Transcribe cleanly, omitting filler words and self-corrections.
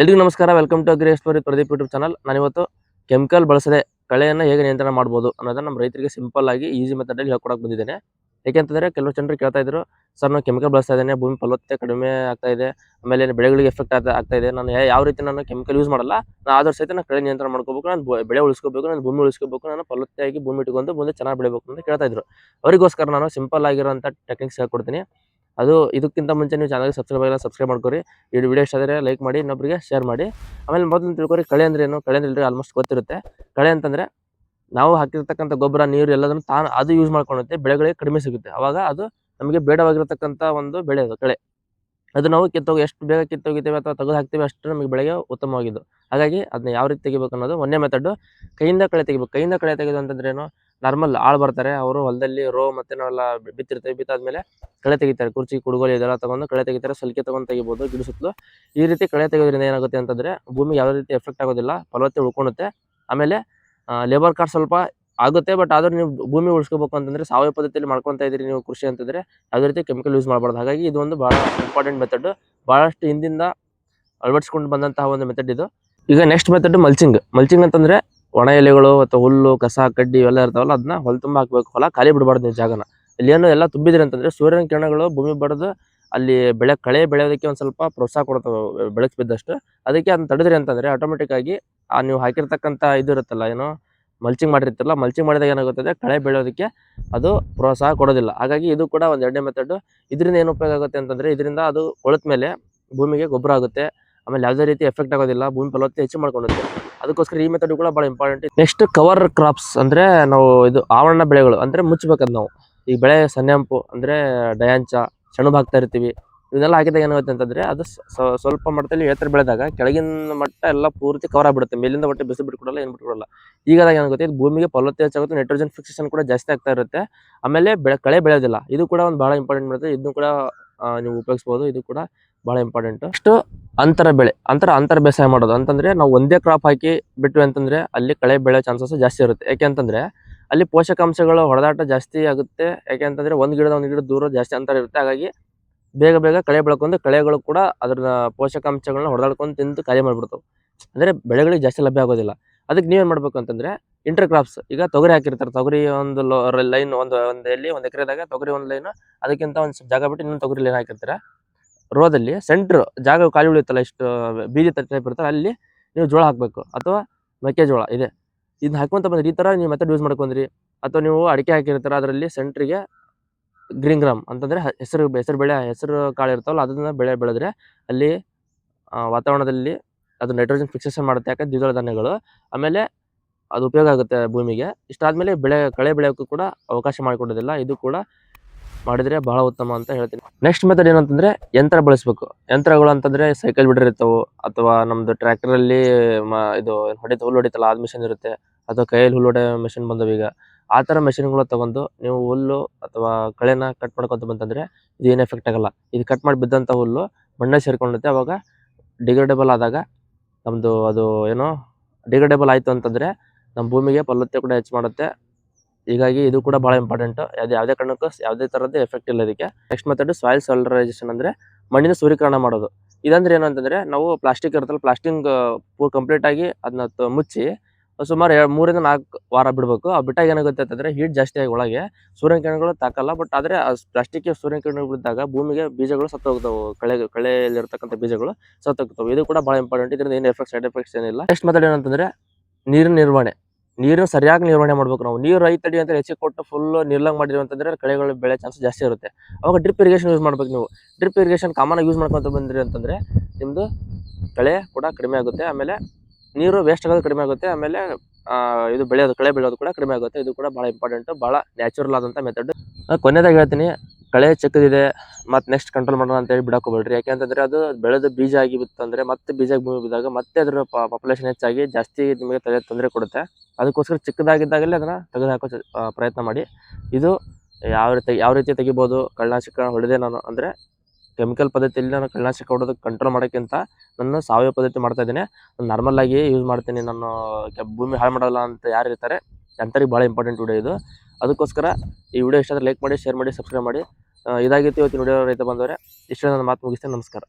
ಎಲ್ರಿಗೂ ನಮಸ್ಕಾರ. Welcome to agri explore with Pradeep YouTube channel. ನಾನಿವತ್ತು ಕೆಮಿಕಲ್ ಬಳಸದೆ ಕಳೆಯನ್ನು ಹೇಗೆ ನಿಯಂತ್ರಣ ಮಾಡ್ಬೋದು ಅನ್ನೋದನ್ನ ನಮ್ಮ ರೈತರಿಗೆ ಸಿಂಪಲ್ ಆಗಿ ಈಸಿ ಮೆಥಡಲ್ಲಿ ಹೇಳ್ಕೊಡಕ್ಕೆ ಬಂದಿದ್ದೇನೆ. ಯಾಕೆಂತಂದರೆ ಕೆಲವು ಜನರು ಕೇಳ್ತಾ ಇದ್ರು, ಸರ್ ನಾನು ಕೆಮಿಕಲ್ ಬಳಸ್ತಾ ಇದ್ದೇನೆ, ಭೂಮಿ ಫಲವತ್ತತೆ ಕಡಿಮೆ ಆಗ್ತಾ ಇದೆ, ಆಮೇಲೆ ಬೆಳೆಗಳಿಗೆ ಎಫೆಕ್ಟ್ ಆಗ್ತಾ ಇದೆ, ನಾನು ಯಾವ ರೀತಿ ನಾನು ಕೆಮಿಕಲ್ ಯೂಸ್ ಮಾಡಲ್ಲ, ನಾನು ಆದರ ಸಹಿತ ನಾನು ಕಳೆ ನಿಯಂತ್ರಣ ಮಾಡ್ಕೋಬೇಕು, ನಾನು ಬೆಳೆ ಉಳಿಸ್ಕೋಬೇಕು, ನಾನು ಭೂಮಿ ಉಳಿಸ್ಕೋಬೇಕು, ನಾನು ಫಲವತ್ತತೆಯಾಗಿ ಭೂಮಿ ಇಟ್ಕೊಂಡು ಮುಂದೆ ಚೆನ್ನಾಗಿ ಬೆಳಿಬೇಕು ಅಂತ ಕೇಳ್ತಾ ಇದ್ರು. ಅವರಿಗೋಸ್ಕರ ನಾನು ಸಿಂಪಲ್ ಆಗಿರೋಂಥ ಟೆಕ್ನಿಕ್ಸ್ ಹೇಳ್ಕೊಡ್ತೀನಿ. ಅದು ಇದಕ್ಕಿಂತ ಮುಂಚೆ ನೀವು ಚಾನಲ್ಗೆ ಸಬ್ಸ್ಕ್ರೈಬ್ ಮಾಡ್ಕೊರಿ. ಈ ವಿಡಿಯೋ ಇಷ್ಟ ಆದರೆ ಲೈಕ್ ಮಾಡಿ, ಇನ್ನೊಬ್ಬರಿಗೆ ಶೇರ್ ಮಾಡಿ. ಆಮೇಲೆ ಮೊದಲು ತಿಳ್ಕೊರಿ ಕಳೆ ಅಂದ್ರೆ ಏನು. ಕಳೆ ಅಂದ್ರೆ ಎಲ್ರಿಗೂ ಆಲ್ಮೋಸ್ಟ್ ಗೊತ್ತಿರುತ್ತೆ. ಕಳೆ ಅಂತಂದರೆ ನಾವು ಹಾಕಿರ್ತಕ್ಕಂಥ ಗೊಬ್ಬರ, ನೀರು ಎಲ್ಲದನ್ನು ಅದು ಯೂಸ್ ಮಾಡ್ಕೊಳ್ಳುತ್ತೆ, ಬೆಳೆಗಳಿಗೆ ಕಡಿಮೆ ಸಿಗುತ್ತೆ. ಅವಾಗ ಅದು ನಮಗೆ ಬೇಡವಾಗಿರತಕ್ಕಂಥ ಒಂದು ಬೆಳೆ ಅದು ಕಳೆ. ಅದು ನಾವು ಎಷ್ಟು ಬೇಗ ಕಿತ್ತೊಗಿತೇವೆ ಅಥವಾ ತೆಗೆದು ಹಾಕ್ತೇವೆ ಅಷ್ಟು ನಮಗೆ ಬೆಳೆಗೆ ಉತ್ತಮವಾಗಿದ್ದು. ಹಾಗಾಗಿ ಅದನ್ನ ಯಾವ ರೀತಿ ತೆಗಿಬೇಕು ಅನ್ನೋದು ಒಂದೇ ಮೆಥಡ್. ಕೈಯಿಂದ ಕಳೆ ತೆಗಿಬೇಕು. ಕೈಯಿಂದ ಕಳೆ ತೆಗೆದು ಅಂತಂದ್ರೆ ಏನು, ನಾರ್ಮಲ್ ಆಳು ಬರ್ತಾರೆ, ಅವರು ಹೊಲದಲ್ಲಿ ಮತ್ತೆ ನಾವೆಲ್ಲ ಬಿತ್ತಿರ್ತೇವೆ, ಬಿತ್ತಾದ್ಮೇಲೆ ಕಳೆ ತೆಗಿತಾರೆ. ಕುರ್ಚಿ ಕುಡುಗೋಲು ಇದೆಲ್ಲ ತಗೊಂಡು ಕಳೆ ತೆಗಿತಾರೆ. ಸಲಿಕೆ ತಗೊಂಡು ತೆಗಿಬೋದು ಗಿಡ ಸುತ್ತಲೂ. ಈ ರೀತಿ ಕಳೆ ತೆಗೆಯೋದ್ರಿಂದ ಏನಾಗುತ್ತೆ ಅಂತಂದ್ರೆ ಭೂಮಿಗೆ ಯಾವುದೇ ರೀತಿ ಎಫೆಕ್ಟ್ ಆಗೋದಿಲ್ಲ, ಫಲವತ್ತತೆ ಉಳ್ಕೊಳ್ಳುತ್ತೆ. ಆಮೇಲೆ ಲೇಬರ್ ಕಾಸ್ಟ್ ಸ್ವಲ್ಪ ಆಗುತ್ತೆ, ಬಟ್ ಆದ್ರೂ ನೀವು ಭೂಮಿ ಉಳಿಸ್ಕೋಬೇಕು ಅಂತಂದ್ರೆ ಸಾವಯವ ಪದ್ಧತಿಯಲ್ಲಿ ಮಾಡ್ಕೊತಾ ಇದ್ದೀರಿ ನೀವು ಕೃಷಿ ಅಂತಂದ್ರೆ ಯಾವುದೇ ರೀತಿ ಕೆಮಿಕಲ್ ಯೂಸ್ ಮಾಡಬಾರ್ದು. ಹಾಗಾಗಿ ಇದು ಒಂದು ಬಹಳ ಇಂಪಾರ್ಟೆಂಟ್ ಮೆಥಡ್, ಬಹಳಷ್ಟು ಹಿಂದಿಂದ ಅಳವಡಿಸ್ಕೊಂಡು ಬಂದಂತಹ ಒಂದು ಮೆಥಡ್ ಇದು. ಈಗ ನೆಕ್ಸ್ಟ್ ಮೆಥಡ್ ಮಲ್ಚಿಂಗ್ ಅಂತಂದ್ರೆ ಒಣ ಎಲೆಗಳು ಅಥವಾ ಹುಲ್ಲು, ಕಸ, ಕಡ್ಡಿ ಇವೆಲ್ಲ ಇರ್ತಾವಲ್ಲ, ಅದನ್ನ ಹೊಲ ತುಂಬ ಹಾಕ್ಬೇಕು. ಹೊಲ ಖಾಲಿ ಬಿಡಬಾರ್ದು ನೀವು ಜಾಗನ. ಇಲ್ಲಿ ಏನು ಎಲ್ಲ ತುಂಬಿದ್ರಿ ಅಂತಂದ್ರೆ ಸೂರ್ಯನ ಕಿರಣಗಳು ಭೂಮಿ ಬಡ್ದು ಅಲ್ಲಿ ಕಳೆ ಬೆಳೆಯೋದಕ್ಕೆ ಒಂದು ಸ್ವಲ್ಪ ಪ್ರೋತ್ಸಾಹ ಕೊಡ್ತಾವೆ ಬೆಳಕು ಬಿದ್ದಷ್ಟು. ಅದಕ್ಕೆ ಅದನ್ನ ತಡೆದ್ರಿ ಅಂತಂದ್ರೆ ಆಟೋಮೆಟಿಕ್ ಆಗಿ ನೀವು ಹಾಕಿರ್ತಕ್ಕಂಥ ಇದು ಇರುತ್ತಲ್ಲ, ಏನೋ ಮಲ್ಚಿಂಗ್ ಮಾಡಿರ್ತಿರಲ್ಲ, ಮಲ್ಚಿಂಗ್ ಮಾಡಿದಾಗ ಏನಾಗುತ್ತೆ, ಕಳೆ ಬೆಳೆಯೋದಕ್ಕೆ ಅದು ಪ್ರೋತ್ಸಾಹ ಕೊಡೋದಿಲ್ಲ. ಹಾಗಾಗಿ ಇದು ಕೂಡ ಒಂದು ಎರಡನೇ ಮೆಥಡ್. ಇದರಿಂದ ಏನು ಉಪಯೋಗ ಆಗುತ್ತೆ ಅಂತಂದ್ರೆ, ಇದರಿಂದ ಅದು ಕೊಳೆತ ಮೇಲೆ ಭೂಮಿಗೆ ಗೊಬ್ಬರ ಆಗುತ್ತೆ. ಆಮೇಲೆ ಯಾವುದೇ ರೀತಿ ಎಫೆಕ್ಟ್ ಆಗೋದಿಲ್ಲ, ಭೂಮಿ ಫಲವತ್ತತೆ ಹೆಚ್ಚು ಮಾಡ್ಕೊಳ್ಳುತ್ತೆ. ಅದಕ್ಕೋಸ್ಕರ ಈ ಮೆಥಡ್ ಕೂಡ ಭಾಳ ಇಂಪಾರ್ಟೆಂಟ್. ನೆಕ್ಸ್ಟ್ ಕವರ್ ಕ್ರಾಪ್ಸ್ ಅಂದ್ರೆ ನಾವು ಇದು ಆವರಣ ಬೆಳೆಗಳು ಅಂದ್ರೆ ಮುಚ್ಚಬೇಕದು ನಾವು. ಈ ಬೆಳೆ ಸನ್ನೆಂಪು ಅಂದ್ರೆ ಡಯಾಂಚ, ಸೆಣಬು ಹಾಕ್ತಾ ಇರ್ತೀವಿ. ಇದನ್ನೆಲ್ಲ ಹಾಕಿದಾಗ ಏನಾಗುತ್ತೆ ಅಂತಂದ್ರೆ ಅದು ಸ್ವಲ್ಪ ಮಟ್ಟದಲ್ಲಿ ಎತ್ತರ ಬೆಳೆದಾಗ ಕೆಳಗಿನ ಮಟ್ಟ ಎಲ್ಲ ಪೂರ್ತಿ ಕವರ್ ಆಗ್ಬಿಡುತ್ತೆ. ಮೇಲಿಂದ ಒಟ್ಟೆ ಬಿಸಿಲು ಬಿಟ್ಕೊಡಲ್ಲ, ಏನು ಬಿಟ್ಕೊಡಲ್ಲ. ಈಗಾದಾಗ ಏನಾಗುತ್ತೆ, ಇದು ಭೂಮಿಗೆ ಫಲವತ್ತತೆ ಹೆಚ್ಚಾಗುತ್ತೆ, ನೈಟ್ರೋಜನ್ ಫಿಕ್ಸೇಷನ್ ಕೂಡ ಜಾಸ್ತಿ ಆಗ್ತಾ ಇರುತ್ತೆ. ಆಮೇಲೆ ಕಳೆ ಬೆಳೆಯೋದಿಲ್ಲ. ಇದು ಕೂಡ ಒಂದು ಭಾಳ ಇಂಪಾರ್ಟೆಂಟ್ ಮೆಥಡ್. ಇದನ್ನು ಕೂಡ ನೀವು ಉಪಯೋಗಿಸ್ಬೋದು. ಇದು ಕೂಡ ಭಾಳ ಇಂಪಾರ್ಟೆಂಟ್. ನೆಕ್ಸ್ಟ್ ಅಂತರ ಬೆಳೆ, ಅಂತರ ಬೇಸಾಯ ಮಾಡೋದು ಅಂತಂದ್ರೆ ನಾವು ಒಂದೇ ಕ್ರಾಪ್ ಹಾಕಿ ಬಿಟ್ವಿ ಅಂತಂದ್ರೆ ಅಲ್ಲಿ ಕಳೆ ಬೆಳೆಯೋ ಚಾನ್ಸಸ್ ಜಾಸ್ತಿ ಇರುತ್ತೆ. ಯಾಕೆ ಅಂತಂದ್ರೆ ಅಲ್ಲಿ ಪೋಷಕಾಂಶಗಳ ಹೊಡೆದಾಟ ಜಾಸ್ತಿ ಆಗುತ್ತೆ. ಯಾಕೆ ಅಂತಂದ್ರೆ ಒಂದು ಗಿಡ ದೂರ ಜಾಸ್ತಿ ಅಂತರ ಇರುತ್ತೆ. ಹಾಗಾಗಿ ಬೇಗ ಕಳೆ ಬೆಳ್ಕೊಂಡು ಕಳೆಗಳು ಕೂಡ ಅದರ ಪೋಷಕಾಂಶಗಳನ್ನ ಹೊಡೆದಾಡ್ಕೊಂಡು ತಿಂದು ಖಾಲಿ ಮಾಡಿಬಿಡ್ತಾವೆ. ಅಂದರೆ ಬೆಳೆಗಳಿಗೆ ಜಾಸ್ತಿ ಲಭ್ಯ ಆಗೋದಿಲ್ಲ. ಅದಕ್ಕೆ ನೀವೇನು ಮಾಡಬೇಕು ಅಂತಂದರೆ ಇಂಟರ್ ಕ್ರಾಪ್ಸ್. ಈಗ ತೊಗರಿ ಹಾಕಿರ್ತಾರೆ, ತೊಗರಿ ಒಂದು ಲೈನ್ ಒಂದು ಒಂದು ಎಕರೆದಾಗ ತೊಗರಿ ಒಂದು ಲೈನು, ಅದಕ್ಕಿಂತ ಒಂದು ಜಾಗ ಬಿಟ್ಟು ಇನ್ನೊಂದು ತೊಗರಿ ಲೈನ್ ಹಾಕಿರ್ತಾರೆ. ರೋದಲ್ಲಿ ಸೆಂಟ್ರ್ ಜಾಗ ಖಾಲಿ ಉಳಿಯುತ್ತಲ್ಲ, ಇಷ್ಟು ಬೀದಿ ಟೈಪ್ ಇರ್ತಾರೆ, ಅಲ್ಲಿ ನೀವು ಜೋಳ ಹಾಕಬೇಕು ಅಥವಾ ಮೆಕ್ಕೆಜೋಳ ಇದೆ. ಇದನ್ನ ಹಾಕೊಂತ ಬಂದ್ರಿ, ಈ ಥರ ನೀವು ಮೆಥಡ್ ಯೂಸ್ ಮಾಡ್ಕೊಂಡ್ರಿ. ಅಥವಾ ನೀವು ಅಡಿಕೆ ಹಾಕಿರ್ತಾರೆ, ಅದರಲ್ಲಿ ಸೆಂಟ್ರಿಗೆ ಗ್ರೀನ್ ಗ್ರಾಮ್ ಅಂತಂದರೆ ಹೆಸರು ಕಾಳು ಇರ್ತಾವಲ್ಲ, ಅದನ್ನ ಬೆಳೆದ್ರೆ ಅಲ್ಲಿ ವಾತಾವರಣದಲ್ಲಿ ಅದು ನೈಟ್ರೋಜನ್ ಫಿಕ್ಸೇಷನ್ ಮಾಡುತ್ತೆ. ಯಾಕಂದ್ರೆ ದ್ವಿದಳ ಧಾನ್ಯಗಳು. ಆಮೇಲೆ ಅದು ಉಪಯೋಗ ಆಗುತ್ತೆ ಭೂಮಿಗೆ. ಇಷ್ಟಾದ್ಮೇಲೆ ಕಳೆ ಬೆಳೆಯೋಕ್ಕೂ ಕೂಡ ಅವಕಾಶ ಮಾಡಿಕೊಡೋದಿಲ್ಲ. ಇದು ಕೂಡ ಮಾಡಿದರೆ ಬಹಳ ಉತ್ತಮ ಅಂತ ಹೇಳ್ತೀನಿ. ನೆಕ್ಸ್ಟ್ ಮೆಥಡ್ ಏನಂತಂದ್ರೆ ಯಂತ್ರ ಬಳಸಬೇಕು. ಯಂತ್ರಗಳು ಅಂತಂದ್ರೆ ಸೈಕಲ್ ಬಿಡರ್ ಇರ್ತಾವೆ, ಅಥವಾ ನಮ್ದು ಟ್ರ್ಯಾಕ್ಟರಲ್ಲಿ ಇದು ಹುಲ್ಲು ಹೊಡಿತಲ್ಲ, ಅದು ಮಿಷನ್ ಇರುತ್ತೆ, ಅಥವಾ ಕೈಯಲ್ಲಿ ಹುಲ್ಲು ಹೊಡೆಯೋ ಮಿಷನ್ ಬಂದವು ಈಗ. ಆ ಥರ ಮೆಷಿನ್ಗಳು ತಗೊಂಡು ನೀವು ಹುಲ್ಲು ಅಥವಾ ಕಳೆನ ಕಟ್ ಮಾಡ್ಕೊತ ಬಂತಂದರೆ ಇದು ಏನು ಎಫೆಕ್ಟ್ ಆಗಲ್ಲ. ಇದು ಕಟ್ ಮಾಡಿ ಬಿದ್ದಂಥ ಹುಲ್ಲು ಮಣ್ಣಲ್ಲಿ ಸೇರ್ಕೊಳ್ಳುತ್ತೆ. ಅವಾಗ ಡಿಗ್ರೇಡೇಬಲ್ ಆದಾಗ ನಮ್ಮದು ಅದು ಏನೋ ಡಿಗ್ರೇಡೇಬಲ್ ಆಯಿತು ಅಂತಂದರೆ ನಮ್ಮ ಭೂಮಿಗೆ ಫಲವತ್ತತೆ ಕೂಡ ಹೆಚ್ಚು ಮಾಡುತ್ತೆ. ಹೀಗಾಗಿ ಇದು ಕೂಡ ಭಾಳ ಇಂಪಾರ್ಟೆಂಟು. ಯಾವುದೇ ಕಾರಣಕ್ಕೂ ಯಾವುದೇ ಥರದ್ದು ಎಫೆಕ್ಟ್ ಇಲ್ಲ ಇದಕ್ಕೆ. ನೆಕ್ಸ್ಟ್ ಮೆಥಡ್ ಸಾಯಿಲ್ ಸಾಲ್ಯುಲರೈಸೇಷನ್ ಅಂದರೆ ಮಣ್ಣಿನ ಸೂರ್ಯೀಕರಣ ಮಾಡೋದು. ಇದಂದ್ರೆ ಏನು ಅಂತಂದರೆ, ನಾವು ಪ್ಲಾಸ್ಟಿಕ್ ಇರುತ್ತಲ್ಲ, ಪ್ಲಾಸ್ಟಿಕ್ ಕಂಪ್ಲೀಟಾಗಿ ಅದನ್ನ ಮುಚ್ಚಿ ಸುಮಾರು 3 ರಿಂದ 4 ವಾರ ಬಿಡಬೇಕು. ಆ ಬಿಟ್ಟಾಗ ಏನಾಗುತ್ತೆ ಅಂತಂದರೆ ಹೀಟ್ ಜಾಸ್ತಿ ಆಗಿ ಒಳಗೆ ಸೂರ್ಯನ ಕಿರಣಗಳು ತಾಕಲ್ಲ. ಬಟ್ ಆದರೆ ಆ ಪ್ಲಾಸ್ಟಿಕ್ಗೆ ಸೂರ್ಯನ ಕಿರಣಗಳು ಬಿದ್ದಾಗ ಭೂಮಿಗೆ ಬೀಜಗಳು ಸತ್ತೋಗ್ತಾವೆ. ಕಳೆಯಲ್ಲಿರ್ತಕ್ಕಂಥ ಬೀಜಗಳು ಸತ್ತೋಗ್ತವೆ. ಇದು ಕೂಡ ಭಾಳ ಇಂಪಾರ್ಟೆಂಟ್. ಇದರಿಂದ ಏನು ಸೈಡ್ ಎಫೆಕ್ಟ್ಸ್ ಏನಿಲ್ಲ. ನೆಕ್ಸ್ಟ್ ಮೆಥಡ್ ಏನಂತಂದರೆ ನೀರಿನ ನಿರ್ವಹಣೆ. ನೀರನ್ನು ಸರಿಯಾಗಿ ನಿರ್ವಹಣೆ ಮಾಡ್ಬೇಕು ನಾವು. ನೀರು ರೈತಡಿ ಅಂತ ಹೆಚ್ಚಿಗೆ ಕೊಟ್ಟು ಫುಲ್ ನಿರ್ಲಂಗ್ ಮಾಡಿದ್ವಿ ಅಂತಂದರೆ ಕಳೆಗಳು ಬೆಳೆ ಚಾನ್ಸ್ ಜಾಸ್ತಿ ಇರುತ್ತೆ. ಅವಾಗ ಡ್ರಿಪ್ ಇರಿಗೇಷನ್ ಯೂಸ್ ಮಾಡ್ಬೇಕು ನೀವು. ಡ್ರಿಪ್ ಇರಿಗೇಷನ್ ಕಾಮನಾಗಿ ಯೂಸ್ ಮಾಡ್ಕೊತ ಬಂದ್ರಿ ಅಂತಂದರೆ ನಿಮ್ಮದು ಕಳೆ ಕೂಡ ಕಡಿಮೆ ಆಗುತ್ತೆ. ಆಮೇಲೆ ನೀರು ವೇಸ್ಟ್ ಆಗೋದು ಕಡಿಮೆ ಆಗುತ್ತೆ. ಆಮೇಲೆ ಇದು ಕಳೆ ಬೆಳೆಯೋದು ಕೂಡ ಕಡಿಮೆ ಆಗುತ್ತೆ. ಇದು ಕೂಡ ಭಾಳ ಇಂಪಾರ್ಟೆಂಟು, ಭಾಳ ನ್ಯಾಚುರಲ್ ಆದಂಥ ಮೆಥಡ್. ಕೊನೆಯದಾಗಿ ಹೇಳ್ತೀನಿ, ಕಳೆ ಚಿಕ್ಕದಿದೆ ಮತ್ತು ನೆಕ್ಸ್ಟ್ ಕಂಟ್ರೋಲ್ ಮಾಡೋಣ ಅಂತೇಳಿ ಬಿಡೋಕೋಬೇಡ್ರಿ. ಯಾಕೆ ಅಂತಂದರೆ ಅದು ಬೆಳೆದು ಬೀಜ ಆಗಿ ಬಿತ್ತಂದರೆ ಮತ್ತೆ ಬೀಜ ಭೂಮಿ ಬಿದ್ದಾಗ ಮತ್ತೆ ಅದರ ಪಾಪ್ಯುಲೇಷನ್ ಹೆಚ್ಚಾಗಿ ಜಾಸ್ತಿ ನಿಮಗೆ ತೊಂದರೆ ಕೊಡುತ್ತೆ. ಅದಕ್ಕೋಸ್ಕರ ಚಿಕ್ಕದಾಗಿದ್ದಾಗಲೇ ಅದನ್ನು ತೆಗೆದುಹಾಕೋ ಪ್ರಯತ್ನ ಮಾಡಿ. ಇದು ಯಾವ ರೀತಿ ತೆಗಿಬೋದು, ಕಳೆನಾಶಕ ಹೊಡೆದೆ ನಾನು ಅಂದರೆ ಕೆಮಿಕಲ್ ಪದ್ಧತಿಯಲ್ಲಿ ನಾನು ಕಳೆನಾಶಕ ಹೊಡೆದು ಕಂಟ್ರೋಲ್ ಮಾಡೋಕ್ಕಿಂತ ನಾನು ಸಾವಯವ ಪದ್ಧತಿ ಮಾಡ್ತಾಯಿದ್ದೀನಿ. ನಾನು ನಾರ್ಮಲಾಗಿ ಯೂಸ್ ಮಾಡ್ತೀನಿ. ನಾನು ಭೂಮಿ ಹಾಳು ಮಾಡೋಲ್ಲ ಅಂತ ಯಾರು ಇರ್ತಾರೆ ಅಂಥವ್ರಿಗೆ ಭಾಳ ಇಂಪಾರ್ಟೆಂಟ್ ವಿಡಿಯೋ ಇದು. ಅದಕ್ಕೋಸ್ಕರ ಈ ವಿಡಿಯೋ ಇಷ್ಟ ಆದರೆ ಲೈಕ್ ಮಾಡಿ, ಶೇರ್ ಮಾಡಿ, ಸಬ್ಸ್ಕ್ರೈಬ್ ಮಾಡಿ. ಇದಾಗಿತ್ತು ಇವತ್ತಿನ ವಿಡಿಯೋ ರೈತ ಬಂದವರೇ. ಇಷ್ಟೇ ನನ್ನ ಮಾತು ಮುಗಿಸ್ತೇನೆ. ನಮಸ್ಕಾರ.